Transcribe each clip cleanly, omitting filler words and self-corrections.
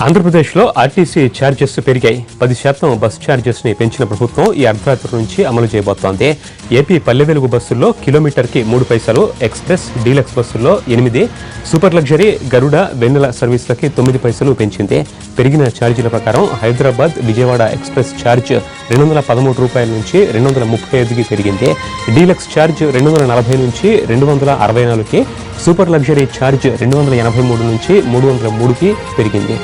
ఆంధ్రప్రదేశ్లో RTC charges పెరిగాయి. 10% bus charges ని పెంచిన ప్రభుత్వం ఈ అర్ధరాత్రి నుంచి అమలు చేయబోతోంది. ఏపీ పల్లె వెలుగు బస్సుల్లో కిలోమీటర్కి 3 పైసలు, ఎక్స్ప్రెస్, డీలక్స్ బస్సుల్లో 8, సూపర్ లగ్జరీ, గరుడ, వెన్నెల సర్వీసులకి 9 పైసలు పెంచింది. పెరిగిన ఛార్జీల ప్రకారం హైదరాబాద్, విజయవాడ ఎక్స్ప్రెస్ ఛార్జ్ 213 రూపాయల నుంచి 235కి పెరిగింది. డీలక్స్ ఛార్జ్ 240 నుంచి 264కి, సూపర్ లగ్జరీ ఛార్జ్ 283 నుంచి 303కి పెరిగింది.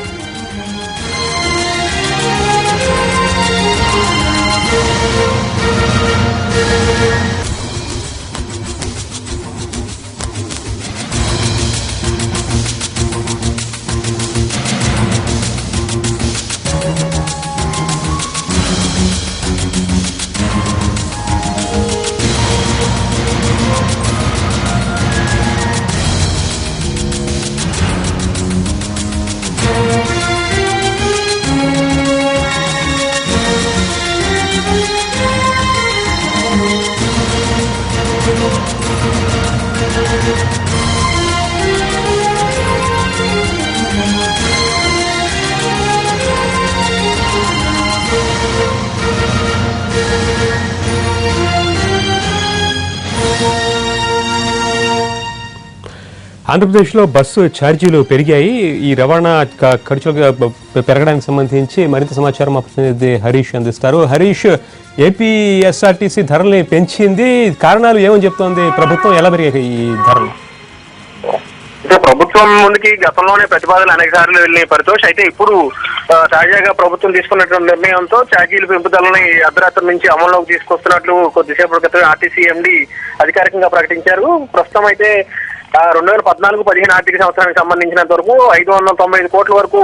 ఆంధ్రప్రదేశ్లో బస్సు ఛార్జీలు పెరిగాయి. ఈ రవాణా ఖర్చులు పెరగడానికి సంబంధించి మరింత సమాచారం మా ప్రతినిధి హరీష్ అందిస్తారు. హరీష్, ఏపీఎస్ఆర్టీసీ ధరల్ని పెంచింది, కారణాలు ఏమని చెప్తోంది ప్రభుత్వం? ఎలా పెరిగాయి ఈ ధరలు? ప్రభుత్వం ముందుకి గతంలోనే ప్రతిపాదనలు అనేక సార్లు వెళ్ళిన పరితోష్ అయితే ఇప్పుడు తాజాగా ప్రభుత్వం తీసుకున్నటువంటి నిర్ణయంతో ఛార్జీల పెంపుదలని అర్ధరాత్రి నుంచి అమల్లోకి తీసుకొస్తున్నట్లు కొద్దిసేపటి క్రితం ఆర్టీసీ ఎండీ అధికారికంగా ప్రకటించారు. ప్రస్తుతం అయితే 2014-15 ఆర్థిక సంవత్సరానికి సంబంధించినంత వరకు 595 కోట్ల వరకు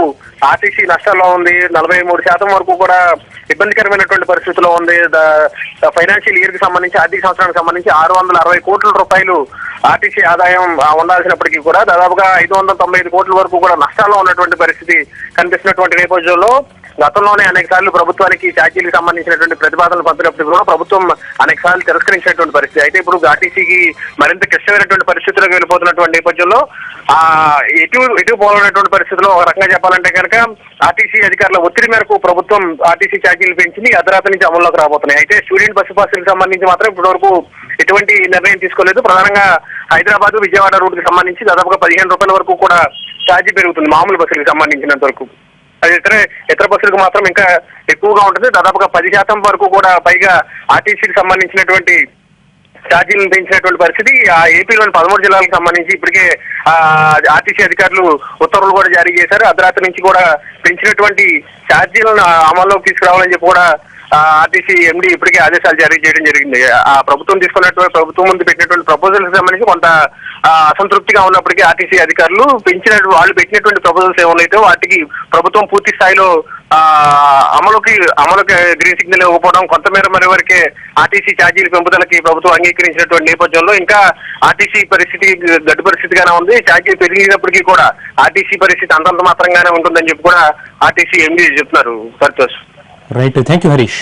ఆర్టీసీ నష్టాల్లో ఉంది. 43% వరకు కూడా ఇబ్బందికరమైనటువంటి పరిస్థితిలో ఉంది. ఫైనాన్షియల్ ఇయర్ కి సంబంధించి, ఆర్థిక సంవత్సరానికి సంబంధించి 660 కోట్ల రూపాయలు ఆర్టీసీ ఆదాయం ఉండాల్సినప్పటికీ కూడా దాదాపుగా 595 కోట్ల వరకు కూడా నష్టాల్లో ఉన్నటువంటి పరిస్థితి కనిపిస్తున్నటువంటి నేపథ్యంలో గతంలోనే అనేక సార్లు ప్రభుత్వానికి ఛార్జీలకు సంబంధించినటువంటి ప్రతిపాదనలు పంపినప్పుడు కూడా ప్రభుత్వం అనేక సార్లు తిరస్కరించినటువంటి పరిస్థితి. అయితే ఇప్పుడు ఆర్టీసీకి మరింత క్లిష్టమైనటువంటి పరిస్థితులకు వెళ్ళిపోతున్నటువంటి నేపథ్యంలో ఎటు పోవాలనేటువంటి పరిస్థితిలో ఒక రకంగా చెప్పాలంటే కనుక ఆర్టీసీ అధికారుల ఒత్తిడి మేరకు ప్రభుత్వం ఆర్టీసీ ఛార్జీలు పెంచింది. అర్ధరాత్రి నుంచి అమల్లోకి రాబోతున్నాయి. అయితే స్టూడెంట్ బస్సు పాసులకు సంబంధించి మాత్రం ఇప్పటి వరకు ఎటువంటి నిర్ణయం తీసుకోలేదు. ప్రధానంగా హైదరాబాద్, విజయవాడ రూట్ కి సంబంధించి దాదాపుగా 15 రూపాయల వరకు కూడా ఛార్జీ పెరుగుతుంది మామూలు బస్సులకు సంబంధించినంత వరకు. అది ఇతర బస్సులకు మాత్రం ఇంకా ఎక్కువగా ఉంటుంది. దాదాపుగా 10% వరకు కూడా పైగా ఆర్టీసీకి సంబంధించినటువంటి ఛార్జీలను పెంచినటువంటి పరిస్థితి. ఆ ఏపీలోని 13 జిల్లాలకు సంబంధించి ఇప్పటికే ఆర్టీసీ అధికారులు ఉత్తర్వులు కూడా జారీ చేశారు. అర్ధరాత్రి నుంచి కూడా పెంచినటువంటి ఛార్జీలను అమల్లోకి తీసుకురావాలని చెప్పి కూడా ఆర్టీసీ ఎండీ ఇప్పటికే ఆదేశాలు జారీ చేయడం జరిగింది. ఆ ప్రభుత్వం ముందు పెట్టినటువంటి ప్రపోజల్స్ సంబంధించి కొంత అసంతృప్తిగా ఉన్నప్పటికీ ఆర్టీసీ అధికారులు వాళ్ళు పెట్టినటువంటి ప్రపోజల్స్ ఏమైతే వాటికి ప్రభుత్వం పూర్తి స్థాయిలో అమలుకి గ్రీన్ సిగ్నల్ ఇవ్వకపోవడం, కొంతమేర మరి వరకే ఆర్టీసీ ఛార్జీల పెంపుదలకి ప్రభుత్వం అంగీకరించినటువంటి నేపథ్యంలో ఇంకా ఆర్టీసీ పరిస్థితి గడ్డు పరిస్థితిగానే ఉంది. ఛార్జీలు పెరిగినప్పటికీ కూడా ఆర్టీసీ పరిస్థితి అంతంత మాత్రంగానే ఉంటుందని చెప్పి కూడా ఆర్టీసీ ఎండీ చెప్తున్నారు. Santosh. Right, thank you Harish.